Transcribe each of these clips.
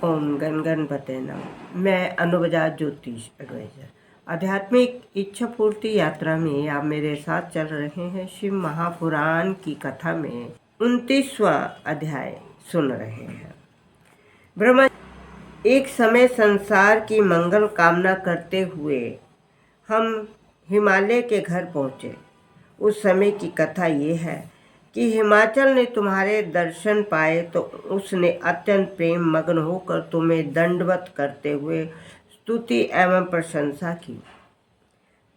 ओम गण गणपते नमः। मैं अनुबजात ज्योतिष एडवाइजर आध्यात्मिक इच्छा पूर्ति यात्रा में आप मेरे साथ चल रहे हैं। शिव महापुराण की कथा में 29वां अध्याय सुन रहे हैं। ब्रह्मा एक समय संसार की मंगल कामना करते हुए हम हिमालय के घर पहुँचे। उस समय की कथा ये है कि हिमाचल ने तुम्हारे दर्शन पाए तो उसने अत्यंत प्रेम मग्न होकर तुम्हें दंडवत करते हुए स्तुति एवं प्रशंसा की।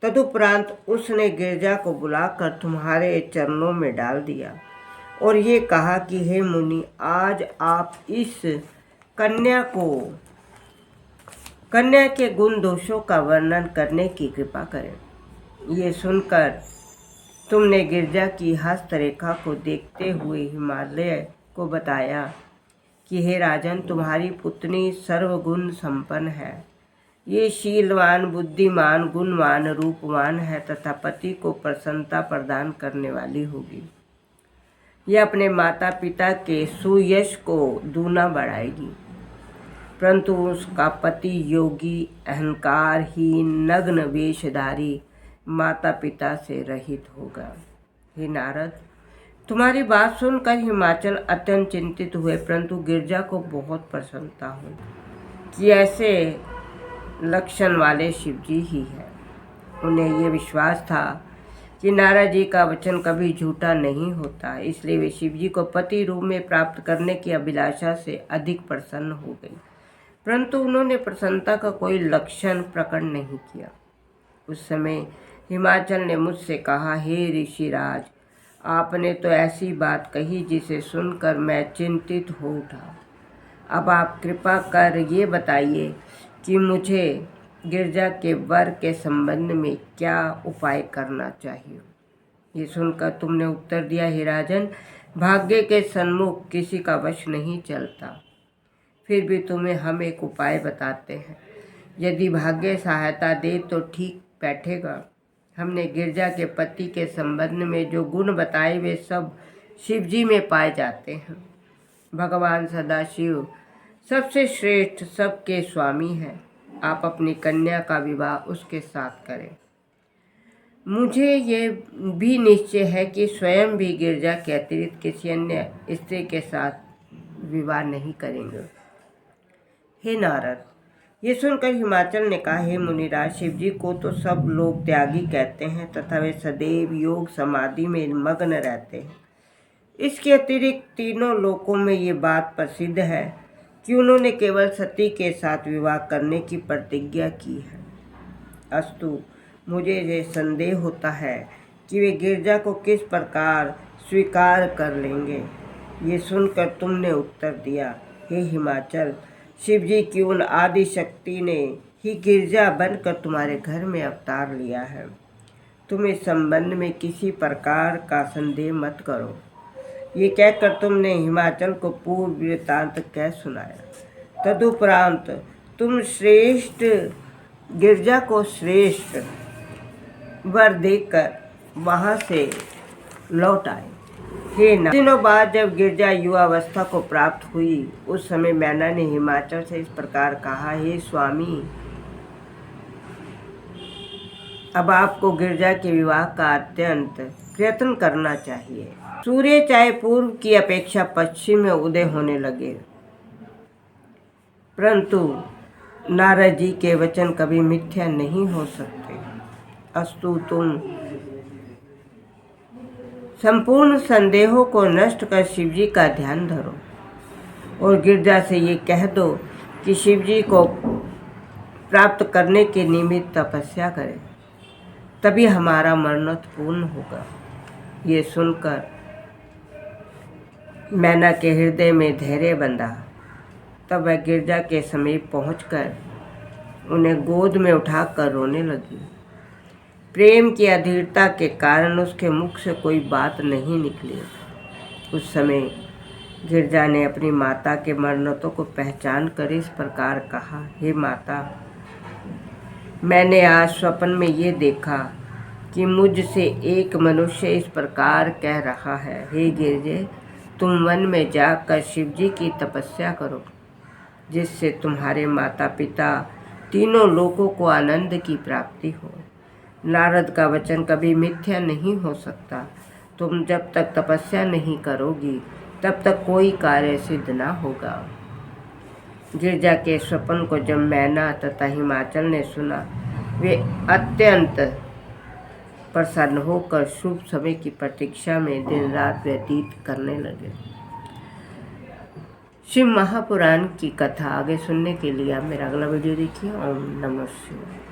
तदुपरांत उसने गिरजा को बुलाकर तुम्हारे चरणों में डाल दिया और ये कहा कि हे मुनि, आज आप इस कन्या के गुण दोषों का वर्णन करने की कृपा करें। ये सुनकर तुमने गिरजा की हस्तरेखा को देखते हुए हिमालय को बताया कि हे राजन, तुम्हारी पुत्री सर्वगुण संपन्न है। ये शीलवान, बुद्धिमान, गुणवान, रूपवान है तथा पति को प्रसन्नता प्रदान करने वाली होगी। यह अपने माता पिता के सुयश को दूना बढ़ाएगी, परंतु उसका पति योगी, अहंकारहीन, नग्न वेशधारी माता पिता से रहित होगा। हे नारद, तुम्हारी बात सुनकर हिमाचल अत्यंत चिंतित हुए, परंतु गिरजा को बहुत प्रसन्नता हुई कि ऐसे लक्षण वाले शिवजी ही हैं। उन्हें ये विश्वास था कि नारद जी का वचन कभी झूठा नहीं होता, इसलिए वे शिवजी को पति रूप में प्राप्त करने की अभिलाषा से अधिक प्रसन्न हो गई, परंतु उन्होंने प्रसन्नता का कोई लक्षण प्रकट नहीं किया। उस समय हिमाचल ने मुझसे कहा, हे ऋषिराज, आपने तो ऐसी बात कही जिसे सुनकर मैं चिंतित हो उठा। अब आप कृपा कर ये बताइए कि मुझे गिरजा के वर के संबंध में क्या उपाय करना चाहिए। ये सुनकर तुमने उत्तर दिया, हे राजन, भाग्य के सन्मुख किसी का वश नहीं चलता, फिर भी तुम्हें हम एक उपाय बताते हैं। यदि भाग्य सहायता दे तो ठीक बैठेगा। हमने गिरजा के पति के संबंध में जो गुण बताए वे सब शिवजी में पाए जाते हैं। भगवान सदाशिव सबसे श्रेष्ठ, सबके स्वामी हैं। आप अपनी कन्या का विवाह उसके साथ करें। मुझे ये भी निश्चय है कि स्वयं भी गिरजा के अतिरिक्त किसी अन्य स्त्री के साथ विवाह नहीं करेंगे। हे नारद, ये सुनकर हिमाचल ने कहा, हे मुनिराज, शिवजी को तो सब लोग त्यागी कहते हैं तथा वे सदैव योग समाधि में मग्न रहते हैं। इसके अतिरिक्त तीनों लोकों में ये बात प्रसिद्ध है कि उन्होंने केवल सती के साथ विवाह करने की प्रतिज्ञा की है। अस्तु, मुझे ये संदेह होता है कि वे गिरजा को किस प्रकार स्वीकार कर लेंगे। ये सुनकर तुमने उत्तर दिया, हे हिमाचल, शिवजी की उन आदि शक्ति ने ही गिरजा बनकर तुम्हारे घर में अवतार लिया है। तुम इस संबंध में किसी प्रकार का संदेह मत करो। ये कहकर तुमने हिमाचल को पूर्व वृत्तांत कह सुनाया। तदुपरांत तुम गिरजा को श्रेष्ठ वर देकर वहाँ से लौट आए। दिनों बाद जब गिरजा युवावस्था को प्राप्त हुई, उस समय मैना ने हिमाचल से इस प्रकार कहा, हे स्वामी, अब आपको गिरजा के विवाह का अत्यंत प्रयत्न करना चाहिए। सूर्य चाहे पूर्व की अपेक्षा पश्चिम में उदय होने लगे, परंतु नारद जी के वचन कभी मिथ्या नहीं हो सकते। अस्तु, तुम संपूर्ण संदेहों को नष्ट कर शिवजी का ध्यान धरो और गिरजा से ये कह दो कि शिवजी को प्राप्त करने के निमित्त तपस्या करें, तभी हमारा मन्नत पूर्ण होगा। ये सुनकर मैना के हृदय में धैर्य बंधा। तब वह गिरजा के समीप पहुंचकर उन्हें गोद में उठाकर रोने लगी। प्रेम की अधीरता के कारण उसके मुख से कोई बात नहीं निकली। उस समय गिरजा ने अपनी माता के मन्नतों को पहचान कर इस प्रकार कहा, हे माता, मैंने आज स्वप्न में ये देखा कि मुझसे एक मनुष्य इस प्रकार कह रहा है, हे गिरजे, तुम वन में जाकर शिवजी की तपस्या करो। जिससे तुम्हारे माता पिता तीनों लोगों को आनंद की प्राप्ति हो। नारद का वचन कभी मिथ्या नहीं हो सकता। तुम जब तक तपस्या नहीं करोगी तब तक कोई कार्य सिद्ध ना होगा। गिरजा के स्वप्न को जब मैना तथा हिमाचल ने सुना, वे अत्यंत प्रसन्न होकर शुभ समय की प्रतीक्षा में दिन रात व्यतीत करने लगे। शिव महापुराण की कथा आगे सुनने के लिए आप मेरा अगला वीडियो देखिए। ओम नमः शिवाय।